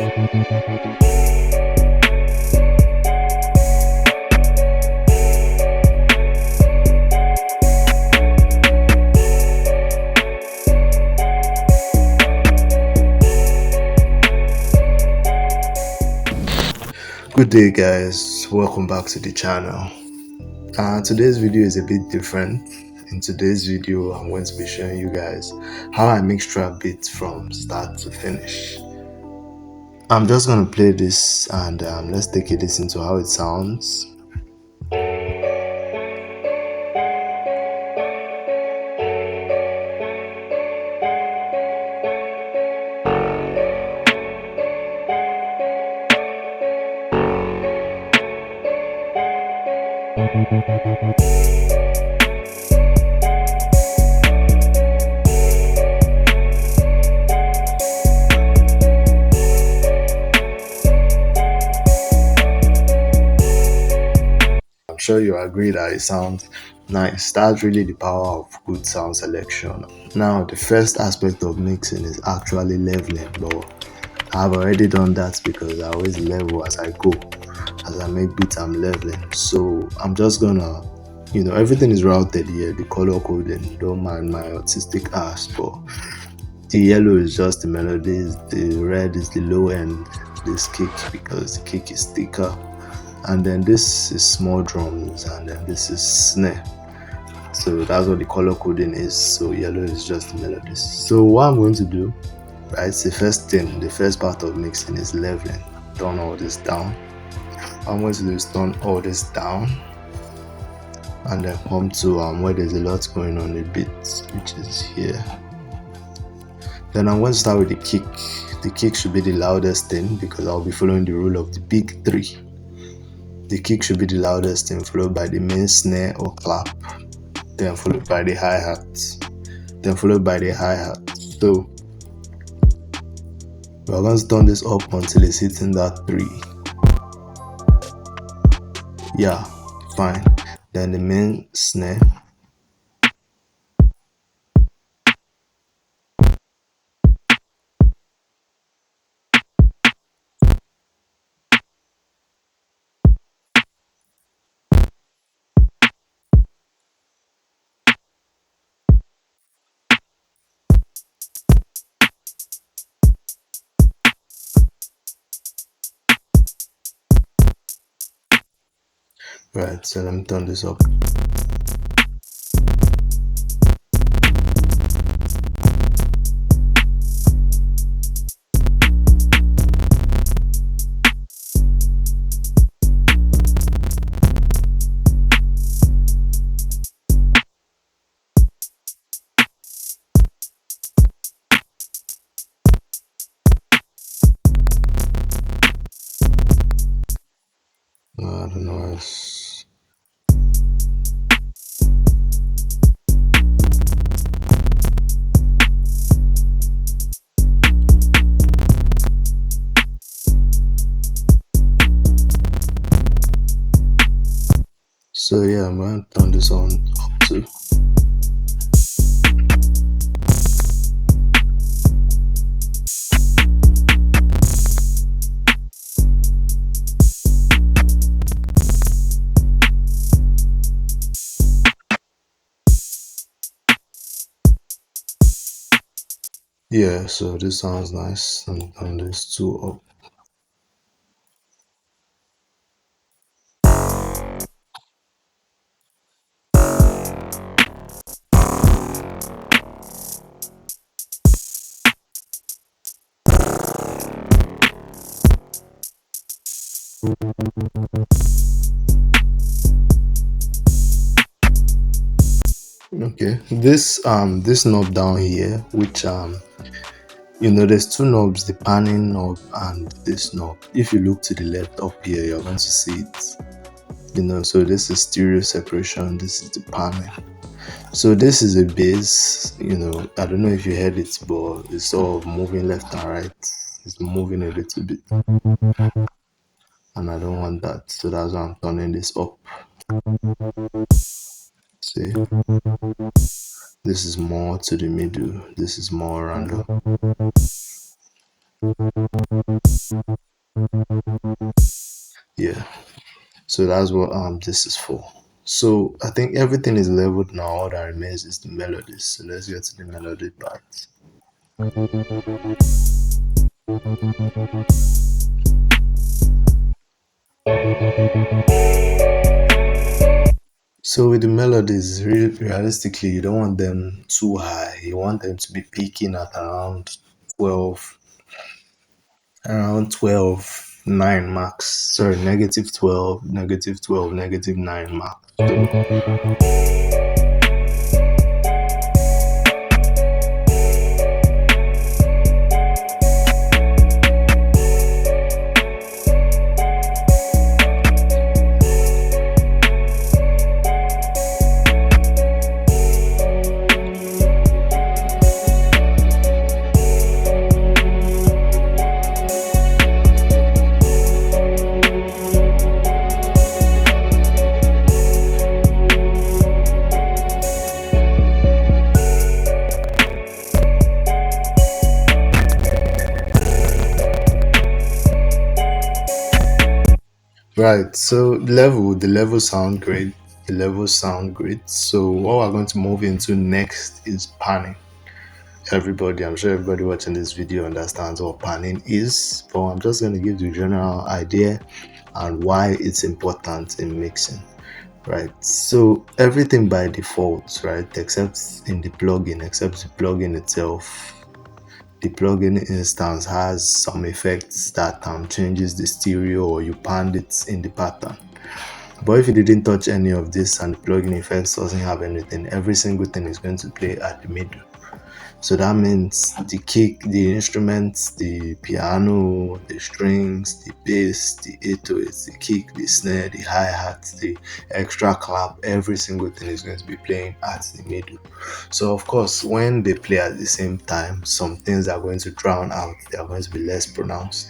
Good day, guys. Welcome back to the channel. Today's video is a bit different. In today's video, I'm going to be showing you guys how I mix trap beats from start to finish. I'm just going to play this and let's take a listen to how it sounds. I'm sure you agree that it sounds nice. That's really the power of good sound selection. Now, the first aspect of mixing is actually leveling, but I've already done that because I always level as I go. As I make beats, I'm leveling. So I'm just gonna, everything is routed here. The color coding, don't mind my artistic ass, but the yellow is just the melodies, the red is the low end, this kick because the kick is thicker, and then this is small drums, and then this is snare. So that's what the color coding is. So yellow is just the melodies. So what I'm going to do, right, the first thing, the first part of mixing is leveling. Turn all this down. What I'm going to do is turn all this down and then come to where there's a lot going on the beats, which is here. Then I'm going to start with the kick. The kick should be the loudest thing because I'll be following the rule of the big three. The kick should be the loudest thing, followed by the main snare or clap, then followed by the hi-hat, then followed by the hi-hat. So we're going to turn this up until it's hitting that 3. Yeah, fine. Then the main snare. Right, so let me turn this up. The noise. So yeah, I'm going to turn this on up too. Yeah, so this sounds nice. And turn this 2 up. Okay, this knob down here, which there's 2 knobs, the panning knob and this knob. If you look to the left up here, you're going to see it. So this is stereo separation, this is the panning. So this is a bass. I don't know if you heard it, but it's sort of moving left and right. It's moving a little bit, and I don't want that, so that's why I'm turning this up. See, this is more to the middle, this is more random. Yeah. So that's what this is for. So I think everything is leveled now. All that remains is the melodies. So let's get to the melody part. So with the melodies, realistically, you don't want them too high. You want them to be peaking at around 12, 9 max. Sorry, negative 12, negative 12, negative 9 max. Right. So the level sound great. The levels sound great. So what we're going to move into next is panning. I'm sure everybody watching this video understands what panning is, but I'm just going to give the general idea and why it's important in mixing. Right. So everything by default, right, except the plugin itself. The plugin instance has some effects that changes the stereo or you panned it in the pattern. But if you didn't touch any of this and the plugin effects doesn't have anything, every single thing is going to play at the middle. So that means the kick, the instruments, the piano, the strings, the bass, the 808s, the kick, the snare, the hi-hat, the extra clap, every single thing is going to be playing at the middle. So of course, when they play at the same time, some things are going to drown out, they are going to be less pronounced.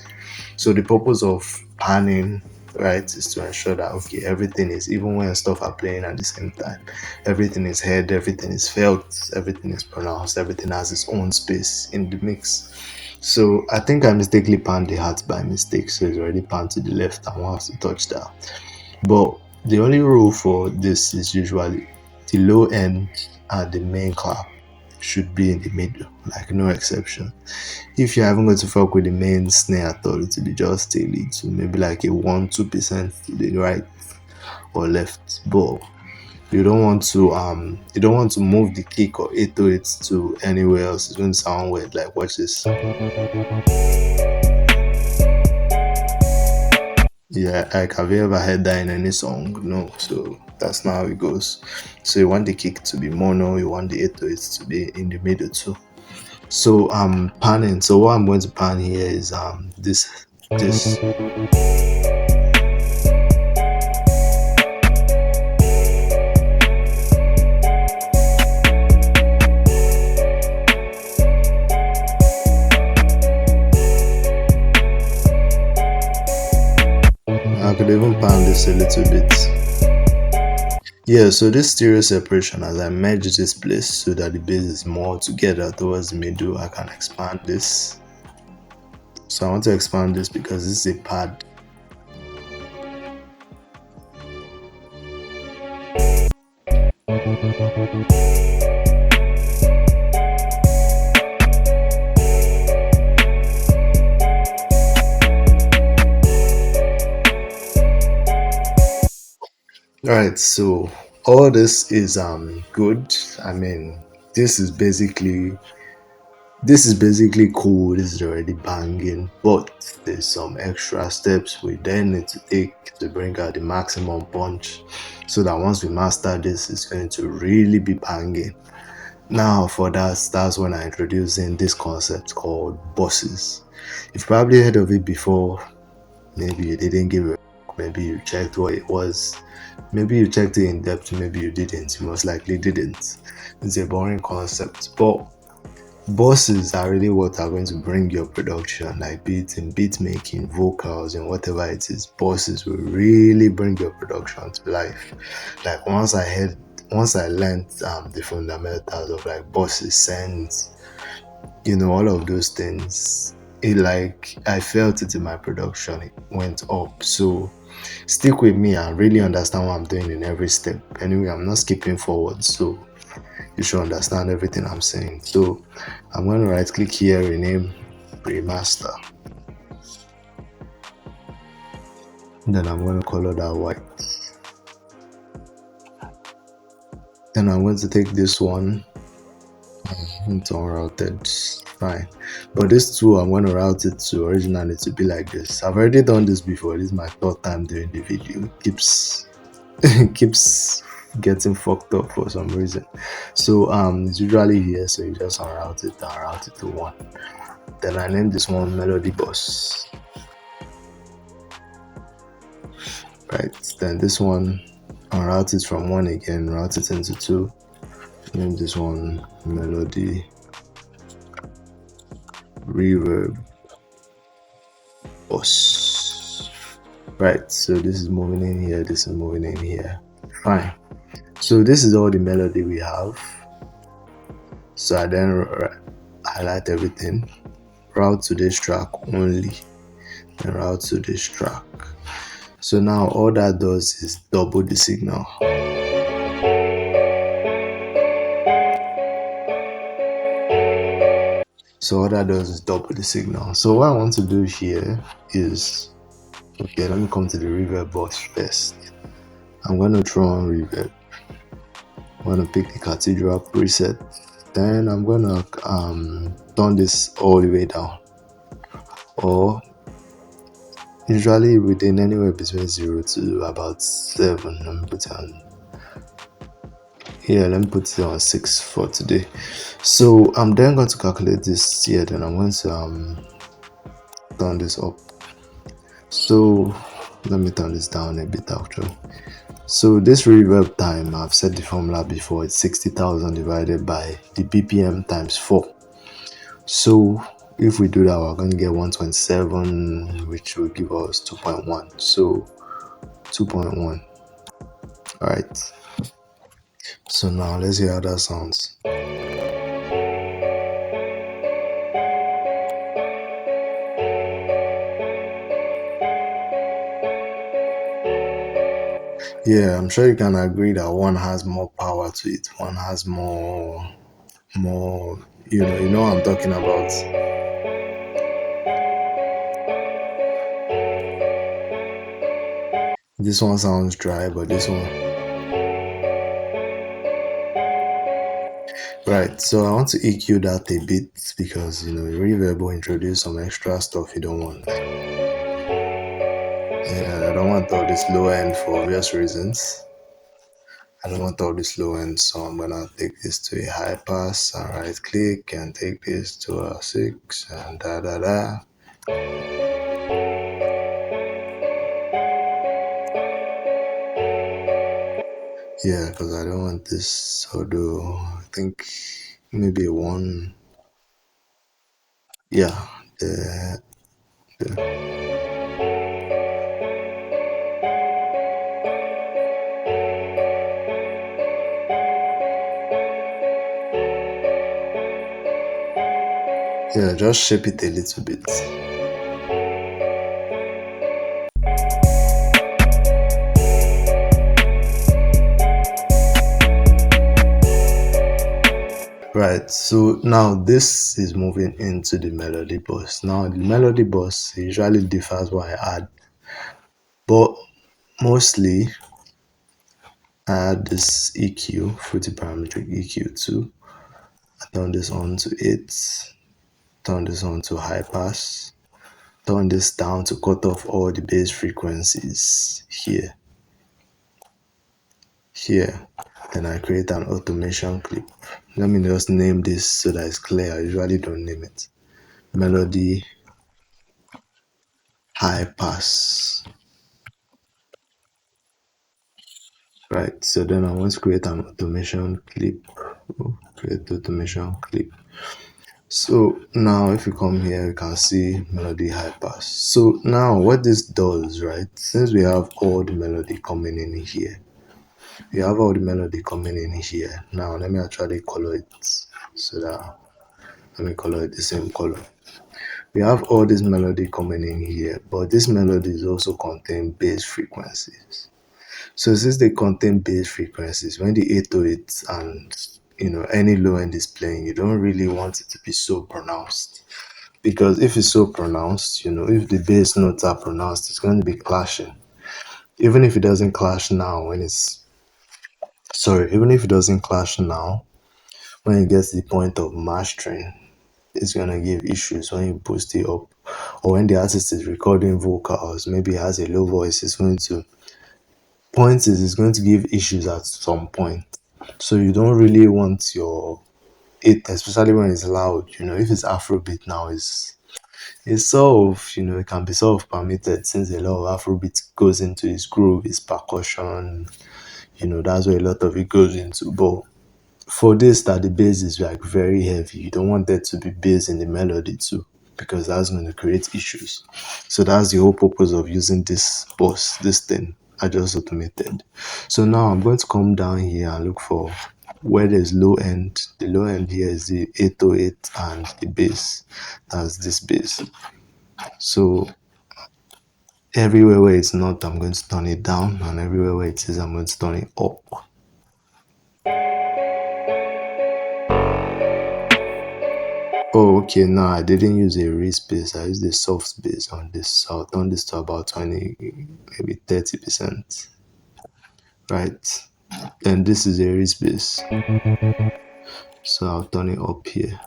So the purpose of panning, right, is to ensure that okay, everything is, even when stuff are playing at the same time, everything is heard, everything is felt, everything is pronounced, everything has its own space in the mix. So I think I mistakenly panned the hat by mistake, so it's already panned to the left and one has to touch that. But the only rule for this is usually the low end and the main clap should be in the middle, like no exception. If you haven't got to fuck with the main snare at all, it will be just a little, maybe like a 1-2% to the right or left. But you don't want to move the kick or 808 to anywhere else. It's going to sound weird. Like watch this. Yeah, like have you ever heard that in any song? No. So that's not how it goes. So you want the kick to be mono, you want the 808 to be in the middle too. So panning. So what I'm going to pan here is this. I could even pan this a little bit. Yeah, so this stereo separation, as I merge this place so that the bass is more together towards the middle, I can expand this. So I want to expand this because this is a pad. Alright, so all this is good. I mean, this is basically this is basically cool. This is already banging, but there's some extra steps we then need to take to bring out the maximum punch so that once we master this, it's going to really be banging. Now, for that's when I introduce in this concept called bosses. You've probably heard of it before. Maybe you didn't give it. Maybe you checked what it was. Maybe you checked it in depth. Maybe you didn't. You most likely didn't. It's a boring concept, but bosses are really what are going to bring your production, like beats in beat making, vocals, and whatever it is. Bosses will really bring your production to life. Like once I learned the fundamentals of like bosses, sense, all of those things. it like I felt it in my production. It went up. So stick with me and really understand what I'm doing in every step. Anyway, I'm not skipping forward, so you should understand everything I'm saying. So I'm going to right click here, rename remaster. Then I'm going to color that white. Then I'm going to take this one into unrouted. Fine. But this two, I'm going to route it to originally to be like this. I've already done this before. This is my third time doing the video. It keeps getting fucked up for some reason. So it's usually here, so you just unroute it and route it to one. Then I named this one melody bus. Right. Then this one unroute it from one again, route it into two. Name this one melody reverb bus. Right, so this is moving in here, this is moving in here. Fine. So this is all the melody we have. So I then highlight everything, route to this track only, and route to this track. So now all that does is double the signal. So all that does is double the signal. So what I want to do here is, okay, let me come to the reverb box first. I'm going to throw on reverb. I'm going to pick the cathedral preset. Then I'm going to turn this all the way down. Or usually within anywhere between 0 to about 7. Let me put it on. Yeah, let me put it on 6 for today. So I'm then going to calculate this here. Then I'm going to turn this up. So let me turn this down a bit actually. So this reverb time, I've set the formula before, it's 60,000 divided by the BPM times 4. So if we do that, we're going to get 127, which will give us 2.1. So 2.1. Alright. So now let's hear how that sounds. Yeah, I'm sure you can agree that one has more power to it. One has more, you know what I'm talking about. This one sounds dry, but this one. Right, so I want to EQ that a bit because reverb will introduce some extra stuff you don't want. Yeah, I don't want all this low end for obvious reasons. I don't want all this low end, so I'm gonna take this to a high pass and right click and take this to a 6 and da da da. Yeah, because I don't want this, although I think maybe a 1. Yeah, the yeah, just shape it a little bit. Right, so now this is moving into the melody bus. Now the melody bus usually differs what I add, but mostly I add this EQ, fruity parametric EQ too. I turn this on to 8, turn this on to high pass, turn this down to cut off all the bass frequencies here. Then I create an automation clip. Let me just name this so that it's clear. I usually don't name it. Melody high pass. Right, so then I want to create an automation clip. Create automation clip. So now if you come here, you can see melody high pass. So now what this does, right, since we have all the melody coming in here, now let me actually color it so that let me color it the same color. We have all this melody coming in here, but this melodies also contain bass frequencies. So since they contain bass frequencies, when the 808 and any low end is playing, you don't really want it to be so pronounced. Because if it's so pronounced, if the bass notes are pronounced, it's going to be clashing. Even if it doesn't clash now, even if it doesn't clash now, when it gets to the point of mastering, it's gonna give issues when you boost it up, or when the artist is recording vocals, maybe he has a low voice, it's going to give issues at some point. So you don't really want your it, especially when it's loud. If it's Afrobeat now, it's it can be sort of permitted since a lot of Afrobeat goes into its groove, its percussion. That's where a lot of it goes into. But for this, that the bass is like very heavy, you don't want there to be bass in the melody too, because that's going to create issues. So that's the whole purpose of using this thing I just automated. So now I'm going to come down here and look for where there's low end. The low end here is the 808 and the bass. That's this bass. So everywhere where it's not, I'm going to turn it down, and everywhere where it is, I'm going to turn it up. Oh, okay. No, I didn't use a raised base. I used a soft base on this. So I'll turn this to about 20, maybe 30%. Right. Then this is a raised base. So I'll turn it up here.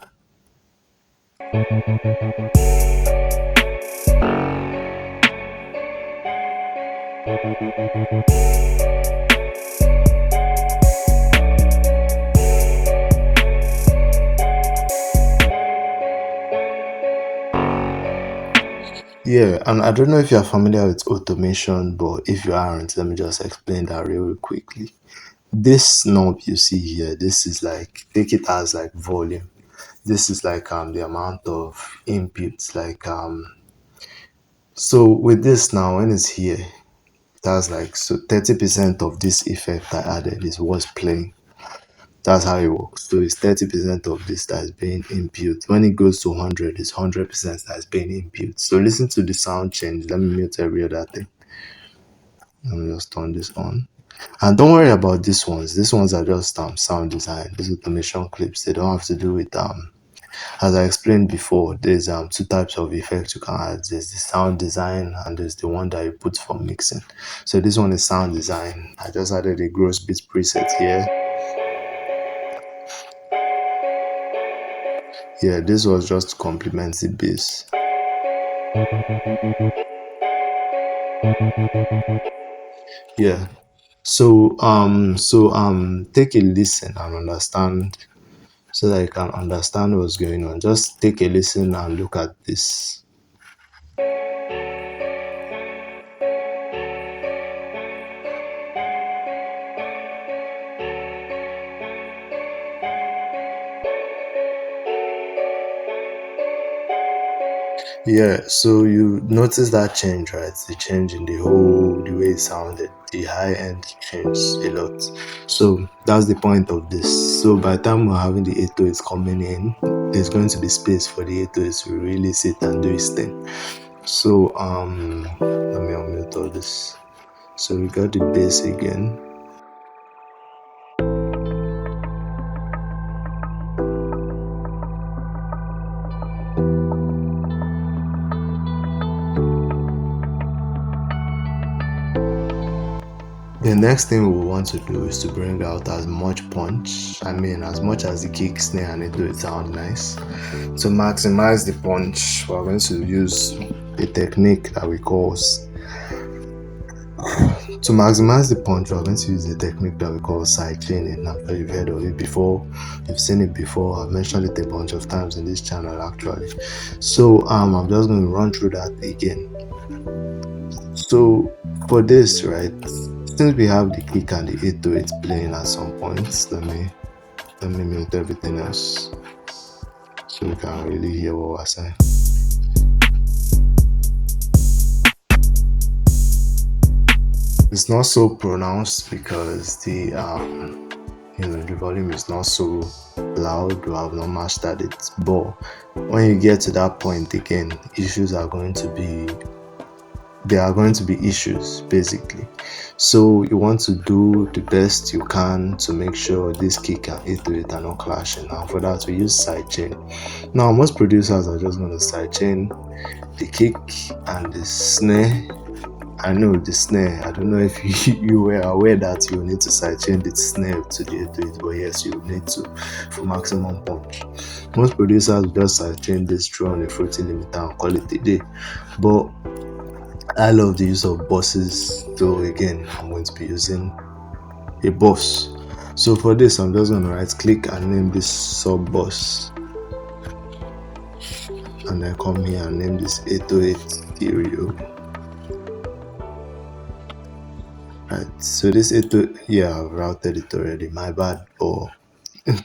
Yeah, and I don't know if you're familiar with automation, but if you aren't, let me just explain that real quickly. This knob you see here, this is like, take it as like volume. This is like the amount of inputs, like so with this now, when it's here, that's like, so 30% of this effect I added is what's playing. That's how it works. So it's 30% of this that is being input. When it goes to 100, it's 100% that's being input. So listen to the sound change. Let me mute every other thing. Let me just turn this on. And don't worry about these ones. These ones are just sound design. These automation clips. They don't have to do with as I explained before, there's two types of effects you can add. There's the sound design and there's the one that you put for mixing. So this one is sound design. I just added a gross beat preset here. Yeah, this was just to complement the bass. Yeah. So take a listen and understand, so that you can understand what's going on. Just take a listen and look at this. Yeah, so you notice that change, right? The change in the way it sounded. The high end changed a lot. So that's the point of this. So by the time we're having the 808s coming in, there's going to be space for the 808s to really sit and do its thing. So let me unmute all this. So we got the bass again. The next thing we want to do is to bring out as much punch. I mean, as much as the kick, snare, and it do it sound nice. To maximize the punch, we're going to use a technique that we call. To maximize the punch, we're going to use a technique that we call side chaining. I'm sure you've heard of it before. You've seen it before. I've mentioned it a bunch of times in this channel, actually. So I'm just going to run through that again. So for this, right, since we have the kick and the 808 playing at some points, let me mute everything else so we can really hear what we're saying. It's not so pronounced because the volume is not so loud or I've not mastered it. But when you get to that point again, issues are going to be there are going to be issues basically. So you want to do the best you can to make sure this kick and 808 are not clashing. And for that we use sidechain. Now most producers are just going to sidechain the kick and the snare. I know the snare. I don't know if you were aware that you need to sidechain the snare to the 808, but yes, you need to for maximum punch. Most producers will just sidechain this through on a fruity limiter and call it a day. But I love the use of buses, so again, I'm going to be using a bus. So for this, I'm just going to right click and name this sub bus, and then come here and name this 808 stereo. Right, so this 808, yeah, I've routed it already, my bad. But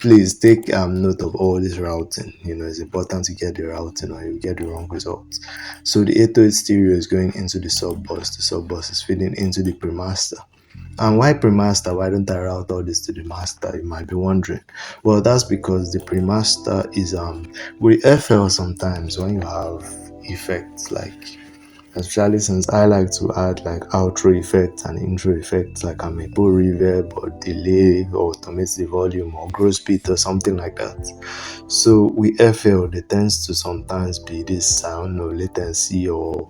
please take note of all this routing. It's important to get the routing or you get the wrong results. So the 808 stereo is going into the sub bus. The sub bus is feeding into the premaster. And why premaster? Why don't I route all this to the master? You might be wondering. Well, that's because the premaster is with FL sometimes when you have effects like, especially since I like to add like outro effects and intro effects, like I may put reverb or delay or automate the volume or grow speed or something like that. So with FL, there tends to sometimes be this, I don't know, latency or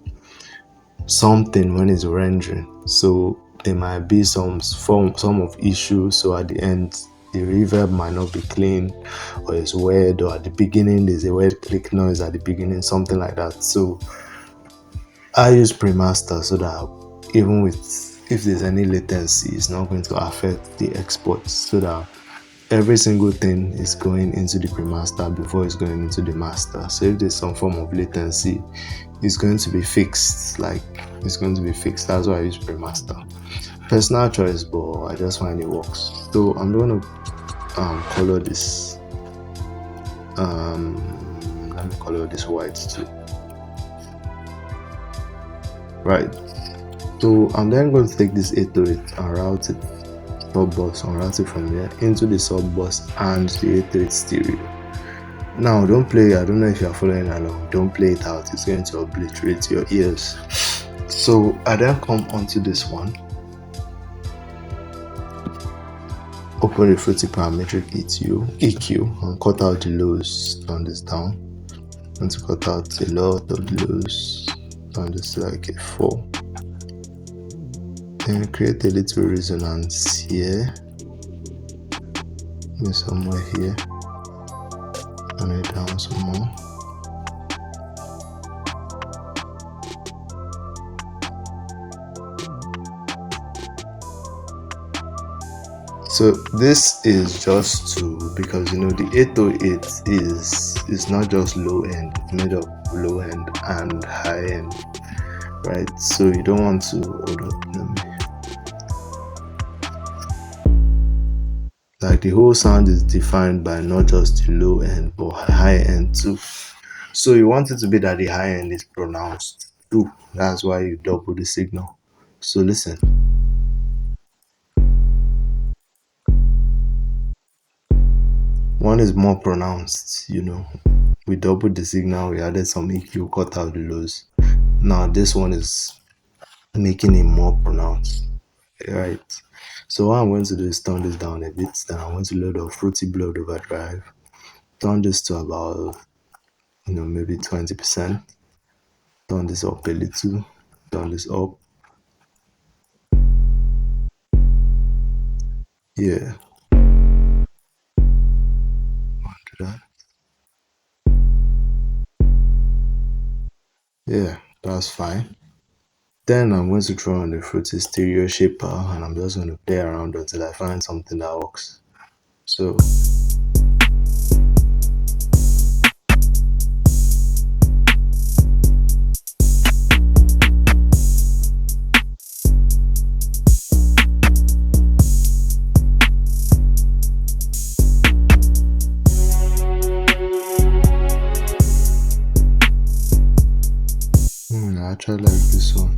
something when it's rendering. So there might be some of issue. So at the end, the reverb might not be clean, or it's weird, or at the beginning there's a weird click noise at the beginning, something like that. So I use Premaster so that even with if there's any latency, it's not going to affect the export, so that every single thing is going into the Premaster before it's going into the master. So if there's some form of latency, it's going to be fixed. That's why I use Premaster. Personal choice, but I just find it works. So I'm going to color this. Let me color this white too. Right. So I'm then going to take this 808 and route it sub bus, unroute it from here into the sub bus and the 808 stereo. Now don't play, I don't know if you're following along, don't play it out, it's going to obliterate your ears. So I then come onto this one, open the fruity parametric EQ and cut out the lows, turn this down, and to cut out a lot of the lows, turn this like a 4. Then create a little resonance here, somewhere here, turn it down some more. So this is just because the 808 is not just low end, it's made of low end and high end, right? So you don't want to like the whole sound is defined by not just the low end but high end too. So you want it to be that the high end is pronounced too. That's why you double the signal. So listen. One is more pronounced, we doubled the signal, we added some EQ, cut out the lows. Now this one is making it more pronounced, right? So what I'm going to do is turn this down a bit, then I'm going to load a Fruity Blood Overdrive, turn this to about, maybe 20%, turn this up a little, turn this up, yeah, do that. Yeah, that's fine. Then I'm going to throw on the Fruity Stereo Shaper and I'm just going to play around until I find something that works. So I actually like this one.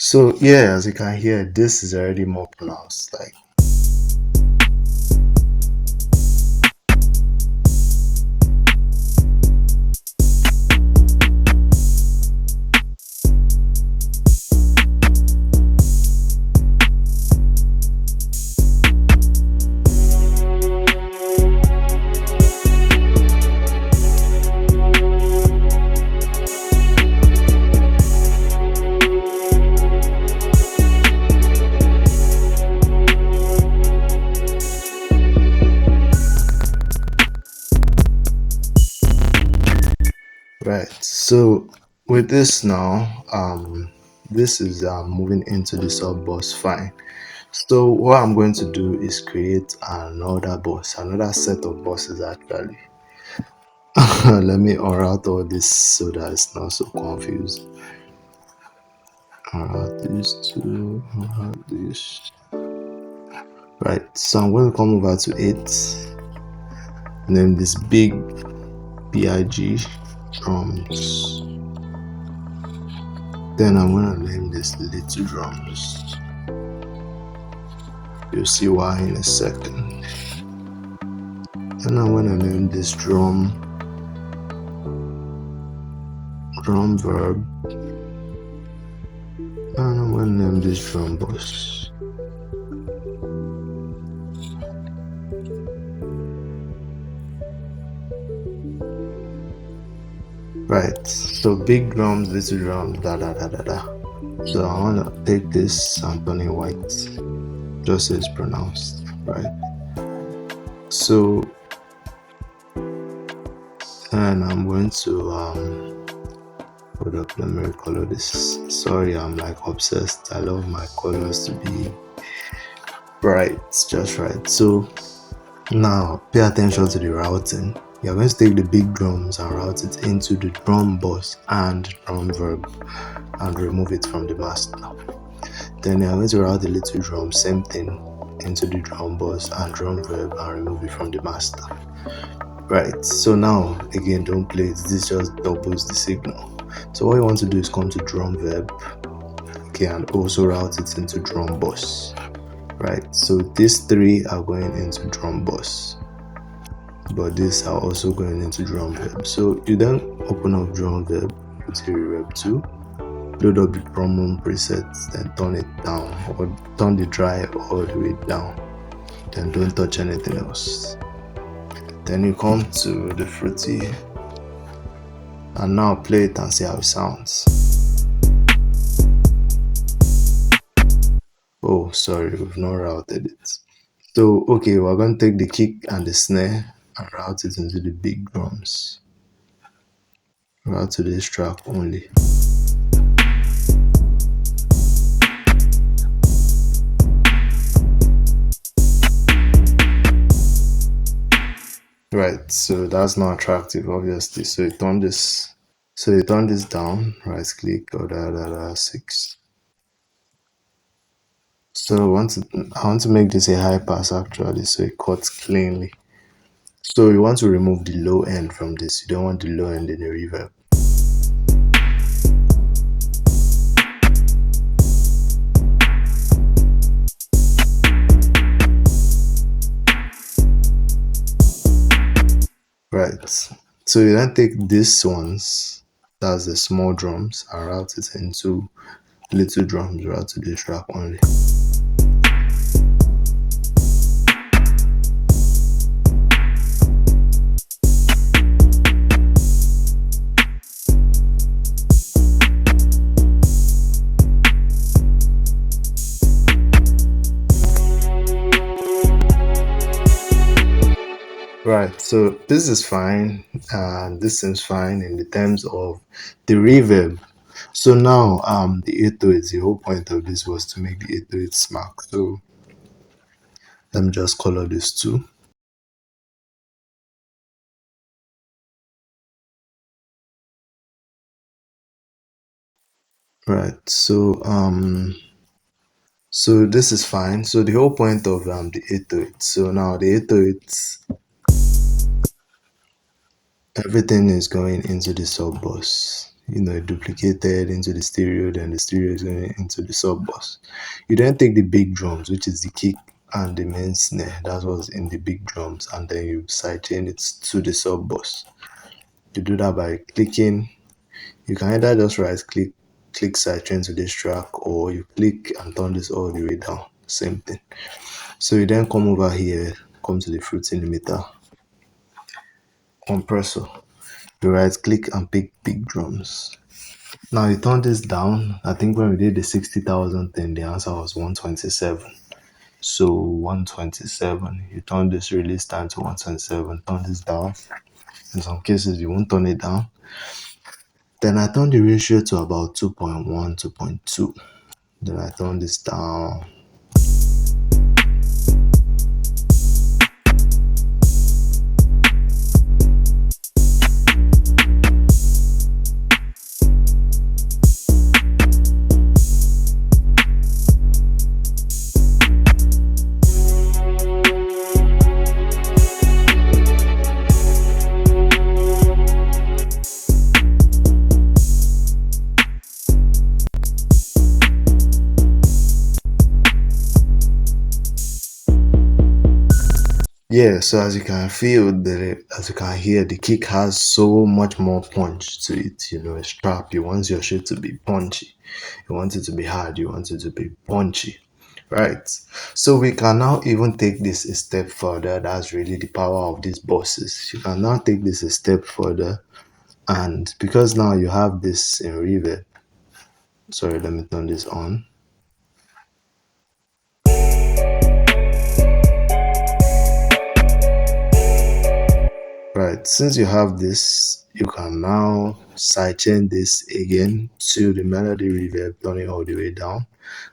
So yeah, as you can hear, this is already more pronounced. Like right. So with this now, this is moving into the sub boss fine. So what I'm going to do is create another boss, another set of bosses actually. Let me out all this so that it's not so confused. These two, this. Right, so I'm going to come over to it, name this big drums. Then I'm going to name this little drums. You'll see why in a second. Then I'm going to name this drum verb. And I'm going to name this drum boss. Right, so big drums, little drums, da da da da da. So I want to take this and turn it white, just as pronounced, right? So, and I'm going to hold up, let me color this. Sorry, I'm like obsessed. I love my colors to be bright, just right. So now pay attention to the routing. You're going to take the big drums and route it into the drum boss and drum verb and remove it from the master. Then you're going to route the little drum, same thing, into the drum boss and drum verb and remove it from the master. Right, so now again, don't play it, this just doubles the signal. So what you want to do is come to drum verb, okay, and also route it into drum boss. Right, so these three are going into drum boss, but these are also going into drum verb. So you then open up drum verb, put a reverb 2, load up the drum room presets, then turn it down or turn the dry all the way down, then don't touch anything else. Then you come to the fruity and now play it and see how it sounds. Oh, sorry, we've not routed it. So okay, we're going to take the kick and the snare and route it into the big drums. Route to this track only. Right, so that's not attractive, obviously. So you turn this. So you turn this down. Right click or da 6. So I want to make this a high pass actually, so it cuts cleanly. So you want to remove the low end from this. You don't want the low end in the reverb. Right. So you then take these ones, that's the small drums, and route it into little drums, route to this track only. Right, so this is fine, and this seems fine in the terms of the reverb. So now, the 808, the whole point of this was to make the 808 smack. So let me just color this too. Right, so this is fine. So the whole point of the 808. So now the 808, everything is going into the sub bus. duplicated into the stereo, then the stereo is going into the sub bus. You then take the big drums, which is the kick and the main snare. That was in the big drums, and then you sidechain it to the sub bus. You do that by clicking. You can either just right click sidechain to this track, or you click and turn this all the way down. Same thing. So you then come over here, come to the fruity limiter, compressor. You right click and pick big drums. Now you turn this down. I think when we did the 60,000 thing, the answer was 127. So 127. You turn this release time to 127. Turn this down. In some cases, you won't turn it down. Then I turn the ratio to about 2.1, 2.2. Then I turn this down. Yeah, so as you can feel, as you can hear, the kick has so much more punch to it. A strap. You want your shit to be punchy. You want it to be hard. You want it to be punchy. Right. So we can now even take this a step further. That's really the power of these bosses. You can now take this a step further. And because now you have this in reverb. Sorry, let me turn this on. Right, since you have this, you can now sidechain this again to the melody reverb, turn it all the way down,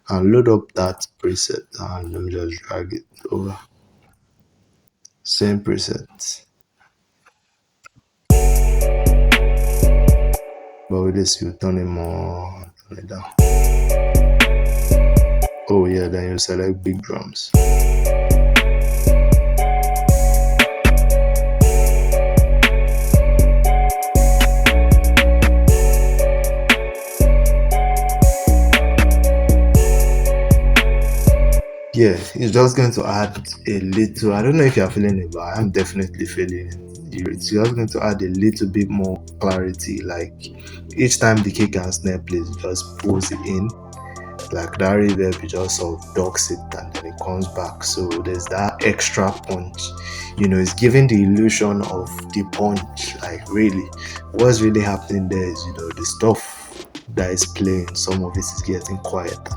and load up that preset. And let me just drag it over. Same preset. But with this, you turn it more, turn it down. Oh yeah, then you select big drums. Yeah, it's just going to add a little. I don't know if you're feeling it, but I'm definitely feeling it. It's just going to add a little bit more clarity. Like each time the kick and snare plays, it just pulls it in. Like that reverb, it just sort of ducks it and then it comes back. So there's that extra punch. It's giving the illusion of the punch. Like really, what's really happening there is the stuff that is playing. Some of it is getting quieter.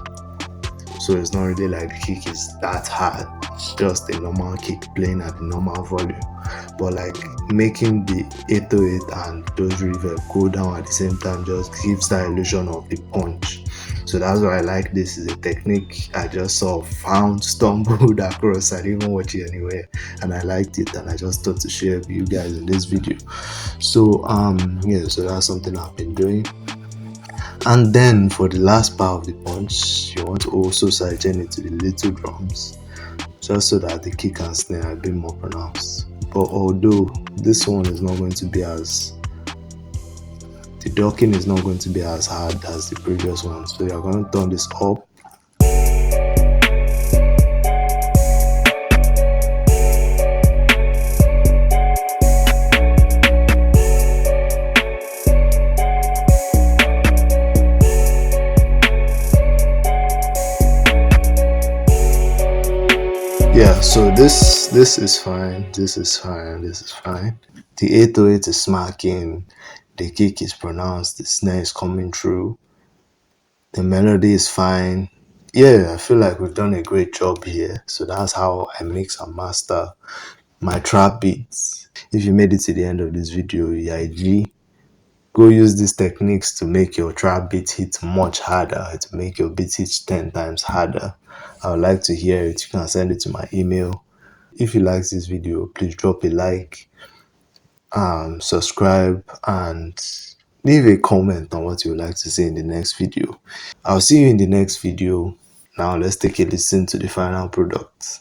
So it's not really like the kick is that hard. It's just a normal kick playing at the normal volume. But like making the 808 and those reverb go down at the same time just gives that illusion of the punch. So that's why I like this. Is a technique I just sort of found, stumbled across. I didn't even watch it anywhere, and I liked it, and I just thought to share with you guys in this video. So yeah, so that's something I've been doing. And then for the last part of the punch, you want to also sidechain it to the little drums, just so that the kick and snare are a bit more pronounced. But although this one is not going to be the docking is not going to be as hard as the previous one, so you're going to turn this up. Yeah, so this is fine, this is fine, this is fine. The 808 is smacking, the kick is pronounced, the snare is coming through, the melody is fine. Yeah, I feel like we've done a great job here. So that's how I mix and master my trap beats. If you made it to the end of this video, yeah, go use these techniques to make your trap beat hit much harder, to make your beat hit 10 times harder. I would like to hear it. You can send it to my email. If you like this video, please drop a like, subscribe, and leave a comment on what you would like to see in the next video. I'll see you in the next video. Now let's take a listen to the final product.